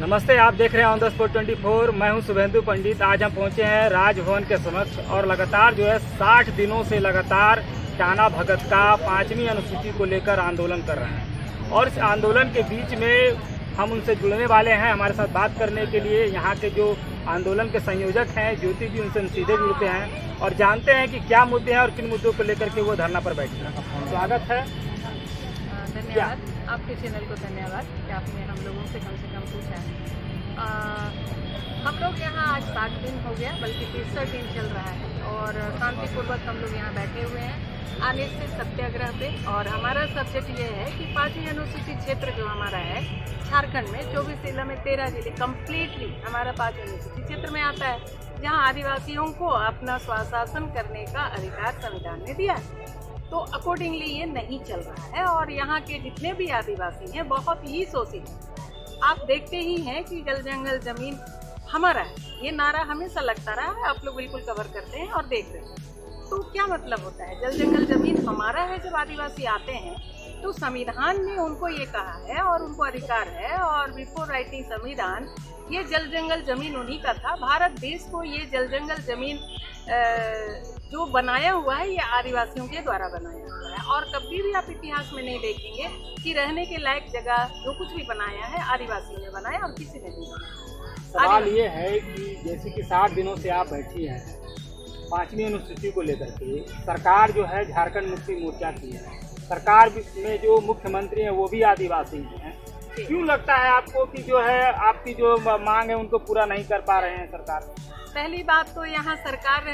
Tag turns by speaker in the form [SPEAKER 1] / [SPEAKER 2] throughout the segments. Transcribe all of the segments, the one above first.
[SPEAKER 1] नमस्ते, आप देख रहे हैं ऑन द स्पॉट 24। मैं हूं शुभेंदु पंडित। आज हम पहुंचे हैं राजभवन के समक्ष और लगातार जो है 60 दिनों से लगातार टाना भगत का 5वीं अनुसूची को लेकर आंदोलन कर रहे हैं और इस आंदोलन के बीच में हम उनसे जुड़ने वाले हैं। हमारे साथ बात करने के लिए यहाँ के जो आंदोलन के संयोजक हैं ज्योति जी, उनसे हम सीधे जुड़ते हैं और जानते हैं कि क्या मुद्दे हैं और किन मुद्दों को लेकर के वो धरना पर बैठे हैं। स्वागत है।
[SPEAKER 2] धन्यवाद, आपके चैनल को धन्यवाद कि आपने हम लोगों से कम पूछा है। हम लोग यहाँ आज 60 दिन हो गया, बल्कि 63 दिन चल रहा है और शांतिपूर्वक हम लोग यहाँ बैठे हुए हैं अनिश्चित सत्याग्रह पे। और हमारा सब्जेक्ट ये है कि 5वीं अनुसूचित क्षेत्र जो हमारा है झारखंड में 24 जिला में 13 जिले कम्प्लीटली हमारा 5वीं अनुसूचित क्षेत्र में आता है, जहाँ आदिवासियों को अपना स्वशासन करने का अधिकार संविधान ने दिया है। तो अकॉर्डिंगली ये नहीं चल रहा है और यहाँ के जितने भी आदिवासी हैं बहुत ही शोषित हैं। आप देखते ही हैं कि जल जंगल जमीन हमारा है, ये नारा हमेशा लगता रहा है। आप लोग बिल्कुल कवर करते हैं और देख रहे हैं। तो क्या मतलब होता है जल जंगल जमीन हमारा है? जब आदिवासी आते हैं तो संविधान में उनको ये कहा है और उनको अधिकार है, और बिफोर राइटिंग संविधान ये जल जंगल जमीन उन्हीं का था। भारत देश को ये जल जंगल जमीन जो बनाया हुआ है ये आदिवासियों के द्वारा बनाया हुआ है। और कभी भी आप इतिहास में नहीं देखेंगे कि रहने के लायक जगह जो कुछ भी बनाया है आदिवासियों ने बनाया और किसी ने नहीं बनाया।
[SPEAKER 1] सवाल ये है कि जैसे कि 60 दिनों से आप बैठी हैं 5वीं अनुसूची को लेकर के, सरकार जो है झारखंड मुक्ति मोर्चा की है, सरकार में जो मुख्यमंत्री हैं वो भी आदिवासी हैं। क्यों लगता है आपको कि जो है आपकी जो मांग है उनको पूरा नहीं कर पा रहे हैं सरकार?
[SPEAKER 2] पहली बात तो यहाँ सरकार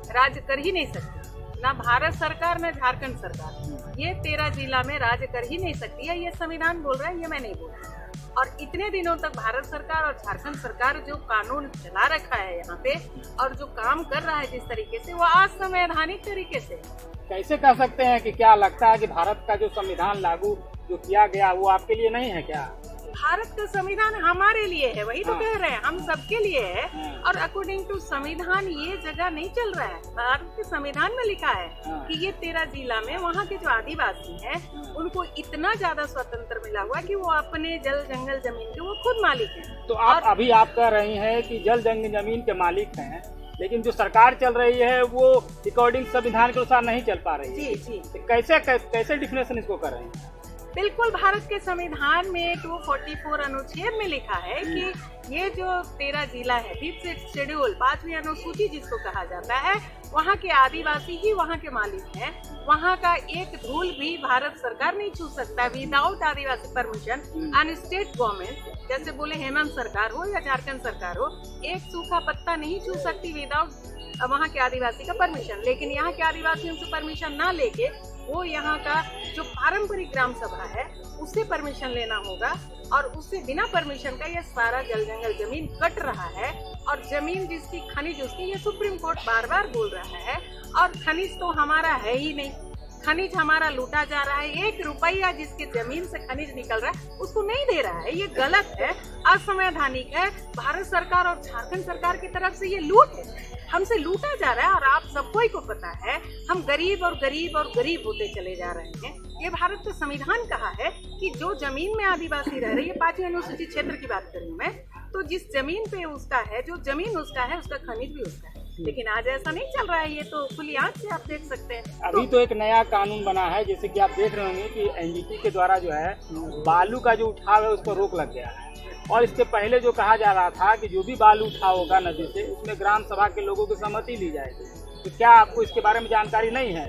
[SPEAKER 2] राज कर ही नहीं सकती, ना भारत सरकार ना झारखंड सरकार। ये 13 जिला में राज कर ही नहीं सकती है, ये संविधान बोल रहा है, ये मैं नहीं बोल रहा। और इतने दिनों तक भारत सरकार और झारखंड सरकार जो कानून चला रखा है यहाँ पे और जो काम कर रहा है जिस तरीके से, वो असंवैधानिक तरीके से।
[SPEAKER 1] कैसे कह सकते हैं कि क्या लगता है कि भारत का जो संविधान लागू जो किया गया वो आपके लिए नहीं है क्या?
[SPEAKER 2] भारत का संविधान हमारे लिए है, वही तो कह रहे हैं, हम सबके लिए है। और अकॉर्डिंग टू संविधान ये जगह नहीं चल रहा है। भारत के संविधान में लिखा है कि ये 13 जिला में वहाँ के जो आदिवासी हैं उनको इतना ज्यादा स्वतंत्र मिला हुआ कि वो अपने जल जंगल जमीन के वो खुद मालिक हैं।
[SPEAKER 1] तो अभी आप कह रही हैं कि जल जंगल जमीन के मालिक हैं, लेकिन जो सरकार चल रही है वो अकॉर्डिंग संविधान के अनुसार नहीं चल पा रही है।
[SPEAKER 2] जी।
[SPEAKER 1] तो कैसे डिफिनेशन इसको कर रहे हैं?
[SPEAKER 2] बिल्कुल, भारत के संविधान में 244 अनुच्छेद में लिखा है कि ये जो 13 जिला है, 5th शेड्यूल 5वीं अनुसूची जिसको कहा जाता है, वहाँ के आदिवासी ही वहाँ के मालिक हैं। वहाँ का एक धूल भी भारत सरकार नहीं छू सकता without Adivasi permission. And state government, जैसे बोले हेमंत सरकार हो या झारखंड सरकार हो, एक सूखा पत्ता नहीं छू सकती विदाउट वहाँ के आदिवासी का परमिशन। लेकिन यहाँ के आदिवासियों से परमिशन ना लेके वो यहाँ का जो पारंपरिक ग्राम सभा है उससे परमिशन लेना होगा, और उससे बिना परमिशन का ये सारा जल जंगल जमीन कट रहा है। और जमीन जिसकी खनिज उसकी, ये सुप्रीम कोर्ट बार बार बोल रहा है। और खनिज तो हमारा है ही नहीं, खनिज हमारा लूटा जा रहा है। 1 रुपया जिसके जमीन से खनिज निकल रहा है उसको नहीं दे रहा है। ये गलत है, असंवैधानिक है। भारत सरकार और झारखंड सरकार की तरफ से ये लूट है, हमसे लूटा जा रहा है। और आप सबको को पता है हम गरीब और गरीब और गरीब होते चले जा रहे हैं। ये भारत का संविधान कहा है कि जो जमीन में आदिवासी रह रहे हैं, 5वीं अनुसूचित क्षेत्र की बात करूँ मैं, तो जिस जमीन पे उसका है, जो जमीन उसका है, उसका खनिज भी उसका है। लेकिन आज ऐसा नहीं चल रहा है, ये तो खुली आंख से आप देख सकते हैं।
[SPEAKER 1] अभी तो एक नया कानून बना है, जैसे कि आप देख रहे होंगे कि एनजीटी के द्वारा जो है बालू का जो उठाव है उस पर रोक लग गया है। और इसके पहले जो कहा जा रहा था कि जो भी बालू उठाव होगा नदी से, उसमें ग्राम सभा के लोगों की सहमति ली जाएगी। तो क्या आपको इसके बारे में जानकारी नहीं है?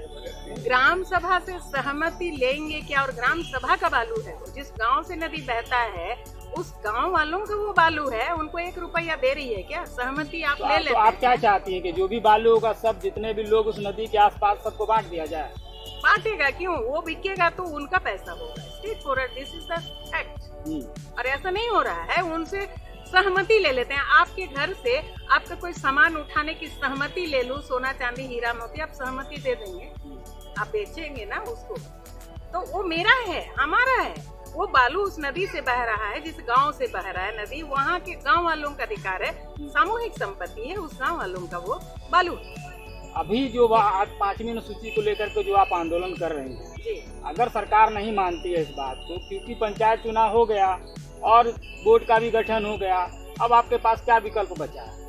[SPEAKER 2] ग्राम सभा से सहमति लेंगे क्या? और ग्राम सभा का बालू है, जिस गांव से नदी बहता है उस गांव वालों का वो बालू है, उनको 1 रुपया दे रही है क्या? सहमति आप ले लेते हैं।
[SPEAKER 1] तो आप क्या चाहती हैं कि जो भी बालू होगा सब, जितने भी लोग उस नदी के आसपास, सबको बांट दिया जाए?
[SPEAKER 2] बांटेगा क्यों? वो बिकेगा तो उनका पैसा होगा। State forward, this is the fact. और ऐसा नहीं हो रहा है, उनसे सहमति ले लेते हैं। आपके घर से आपका कोई सामान उठाने की सहमति ले लूं, सोना चांदी हीरा मोती, आप सहमति दे देंगे? आप बेचेंगे ना उसको, तो वो मेरा है, हमारा है। वो बालू उस नदी से बह रहा है, जिस गांव से बह रहा है नदी, वहाँ के गांव वालों का अधिकार है, सामूहिक संपत्ति है उस गांव वालों का वो बालू।
[SPEAKER 1] अभी जो आज 5वीं अनुसूची को लेकर के जो आप आंदोलन कर रहे हैं, अगर सरकार नहीं मानती है इस बात को, क्योंकि पंचायत चुनाव हो गया और बोर्ड का भी गठन हो गया, अब आपके पास क्या विकल्प बचा है?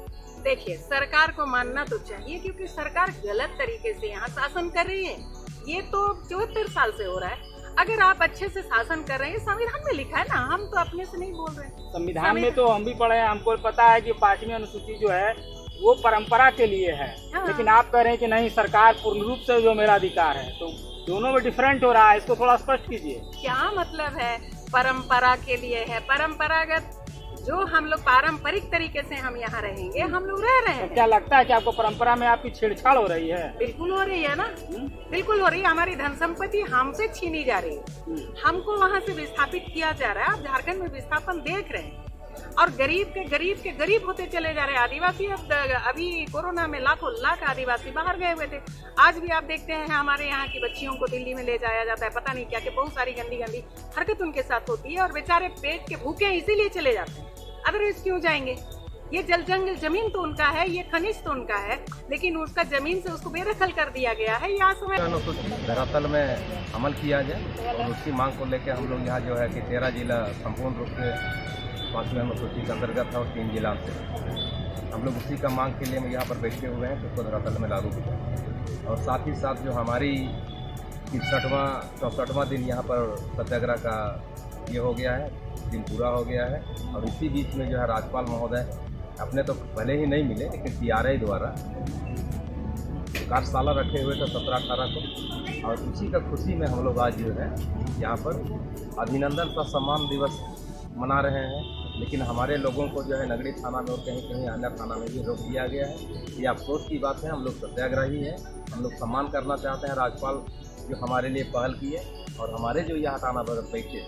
[SPEAKER 2] देखिए, सरकार को मानना तो चाहिए क्योंकि सरकार गलत तरीके से यहाँ शासन कर रही है। ये तो 74 साल से हो रहा है। अगर आप अच्छे से शासन कर रहे हैं, संविधान में लिखा है ना, हम तो अपने से नहीं बोल रहे हैं।
[SPEAKER 1] संविधान में तो हम भी पढ़े हैं, हमको पता है कि 5वीं अनुसूची जो है वो परंपरा के लिए है।
[SPEAKER 2] हाँ।
[SPEAKER 1] लेकिन आप कह रहे हैं कि नहीं, सरकार पूर्ण रूप से जो मेरा अधिकार है, तो दोनों में डिफरेंट हो रहा है, इसको थोड़ा स्पष्ट कीजिए।
[SPEAKER 2] क्या मतलब है परंपरा के लिए है? परंपरागत जो हम लोग पारंपरिक तरीके से हम यहाँ रहेंगे, हम लोग रह रहे
[SPEAKER 1] तो
[SPEAKER 2] हैं।
[SPEAKER 1] क्या लगता है कि आपको परंपरा में आपकी छेड़छाड़ हो रही है?
[SPEAKER 2] बिल्कुल हो रही है ना, बिल्कुल हो रही है। हमारी धन संपत्ति हमसे छीनी जा रही है, हमको वहाँ से विस्थापित किया जा रहा है। आप झारखंड में विस्थापन देख रहे हैं, और गरीब के गरीब होते चले जा रहे हैं। आदिवासी अभी कोरोना में लाखों लाख आदिवासी बाहर गए हुए थे। आज भी आप देखते हैं हमारे यहाँ की बच्चियों को दिल्ली में ले जाया जाता है, पता नहीं क्या क्या बहुत सारी गंदी गंदी हरकत उनके साथ होती है, और बेचारे पेट के भूखे इसीलिए चले जाते हैं। अदरवाइज क्यों जाएंगे? ये जल जंगल जमीन तो उनका है, ये खनिज तो उनका है, लेकिन उसका जमीन से उसको बेदखल कर दिया गया है। यहाँ समय
[SPEAKER 3] अनुसूची धरातल में अमल किया जाए, और उसकी मांग को लेकर हम लोग यहाँ जो है कि 13 जिला संपूर्ण रूप से 5वीं अनुसूची के अंतर्गत है, और 3 जिला से हम लोग उसी का मांग के लिए हम यहाँ पर बैठे हुए हैं कि उसको धरातल में लागू किया। और साथ ही साथ जो हमारी 64वां दिन यहाँ पर सत्याग्रह का ये हो गया है, दिन पूरा हो गया है। और इसी बीच में जो है राज्यपाल महोदय अपने तो पहले ही नहीं मिले, लेकिन TRI द्वारा कार्यशाला रखे हुए थे 17-18 को, और उसी का खुशी में हम लोग आज जो है यहाँ पर अभिनंदन का सम्मान दिवस मना रहे हैं। लेकिन हमारे लोगों को जो है नगरी थाना में और कहीं कहीं अन्य थाना में भी रोक दिया गया है। ये अफसोस की बात है। हम लोग सत्याग्रही हैं, हम लोग सम्मान करना चाहते हैं राज्यपाल जो हमारे लिए पहल की है, और हमारे जो यहाँ थाना पर बैठे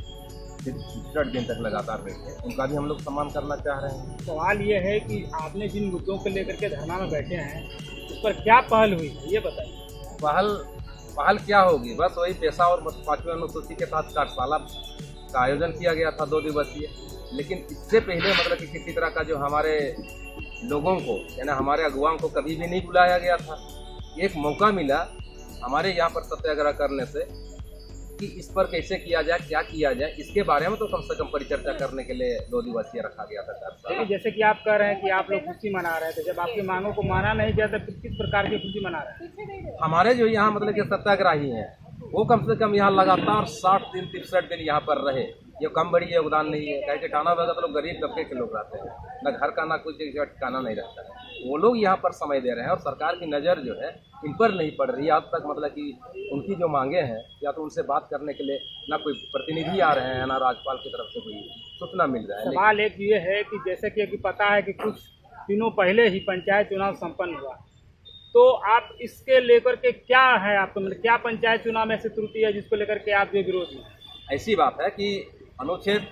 [SPEAKER 3] 60 दिन तक लगातार बैठे, उनका भी हम लोग सम्मान करना चाह रहे हैं।
[SPEAKER 1] सवाल ये है कि आपने जिन मुद्दों को लेकर के धरना में बैठे हैं, उस पर क्या पहल हुई है, ये बताइए।
[SPEAKER 3] पहल क्या होगी? बस वही पेशा और 5वीं अनुसूची के साथ कार्यशाला का आयोजन किया गया था 2 दिवसीय। लेकिन इससे पहले मतलब कि किसी तरह का जो हमारे लोगों को यानी हमारे अगुवाओं को कभी भी नहीं बुलाया गया था। एक मौका मिला हमारे यहाँ पर सत्याग्रह करने से कि इस पर कैसे किया जाए, क्या किया जाए, इसके बारे में तो कम से कम परिचर्चा करने के लिए 2 दिवसीय रखा गया था कार्यशाला।
[SPEAKER 1] जैसे कि आप कह रहे हैं कि आप लोग खुशी मना रहे थे, जब आपकी मांगों को माना नहीं गया तो किस प्रकार की खुशी मना रहे हैं?
[SPEAKER 3] हमारे जो यहाँ मतलब कि सत्याग्रही हैं वो कम से कम यहाँ लगातार 60 दिन 63 दिन यहाँ पर रहे। ये कम बड़ी योगदान नहीं है, कहे कि टाना भगत लोग गरीब तबके के लोग रहते हैं, न घर का ना कुछ ठिकाना नहीं रहता है। वो लोग यहाँ पर समय दे रहे हैं, और सरकार की नज़र जो है इन पर नहीं पड़ रही है। आज तक मतलब कि उनकी जो मांगे हैं, या तो उनसे बात करने के लिए ना कोई प्रतिनिधि आ रहे हैं, ना राज्यपाल की तरफ से कोई सूचना मिल रहा है।
[SPEAKER 1] सवाल एक ये है कि जैसे कि पता है कि कुछ दिनों पहले ही पंचायत चुनाव संपन्न हुआ, तो आप इसके लेकर के क्या है आपको, मतलब क्या पंचायत चुनाव में ऐसी त्रुटि है जिसको लेकर के आप जो विरोध में?
[SPEAKER 3] ऐसी बात है कि अनुच्छेद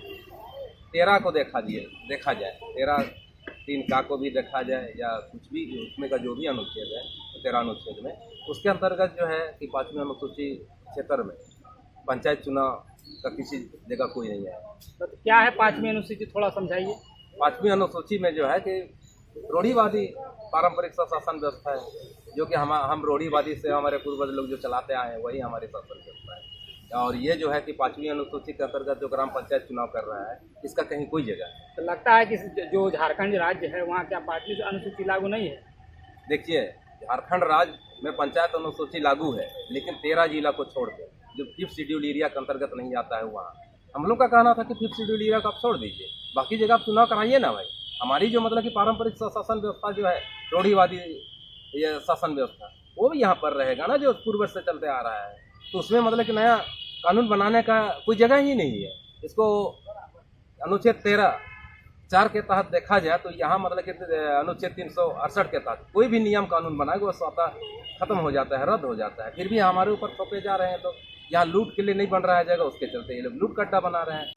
[SPEAKER 3] 13 को देखा जाए, 13(3) का को भी देखा जाए, या कुछ भी उसमें का जो भी अनुच्छेद है 13 अनुच्छेद में, उसके अंतर्गत जो है कि 5वीं अनुसूची क्षेत्र में पंचायत चुनाव का किसी जगह कोई नहीं है।
[SPEAKER 1] तो क्या है 5वीं अनुसूची, थोड़ा समझाइए।
[SPEAKER 3] 5वीं अनुसूची में जो है कि रूढ़िवादी पारंपरिक शासन व्यवस्था है, जो कि हम रूढ़िवादी से हमारे पूर्वज लोग जो चलाते आए हैं वही हमारी शासन व्यवस्था है। और ये जो है कि 5वीं अनुसूची के अंतर्गत जो ग्राम पंचायत चुनाव कर रहा है, इसका कहीं कोई जगह है।
[SPEAKER 1] तो लगता है कि जो झारखंड राज्य है वहाँ क्या 5वीं अनुसूची लागू नहीं है?
[SPEAKER 3] देखिए, झारखंड राज्य में पंचायत अनुसूची लागू है, लेकिन 13 जिला को छोड़ के जो 5th शेड्यूल एरिया के अंतर्गत नहीं आता है, वहाँ हम लोग का कहना था कि 5th शेड्यूल एरिया को आप छोड़ दीजिए, बाकी जगह आप चुनाव कराइए ना भाई। हमारी जो मतलब कि पारंपरिक शासन व्यवस्था जो है, रूढ़िवादी ये शासन व्यवस्था, वो भी यहाँ पर रहेगा ना, जो पूर्व से चलते आ रहा है। तो उसमें मतलब कि नया कानून बनाने का कोई जगह ही नहीं है। इसको अनुच्छेद 13(4) के तहत देखा जाए तो यहाँ मतलब कि अनुच्छेद 368 के तहत कोई भी नियम कानून बनाएगा वो स्वतः खत्म हो जाता है, रद्द हो जाता है। फिर भी हमारे ऊपर थोपे जा रहे हैं, तो यहाँ लूट के लिए नहीं बन रहा है जगह, उसके चलते ये लोग लूट कट्टा बना रहे हैं।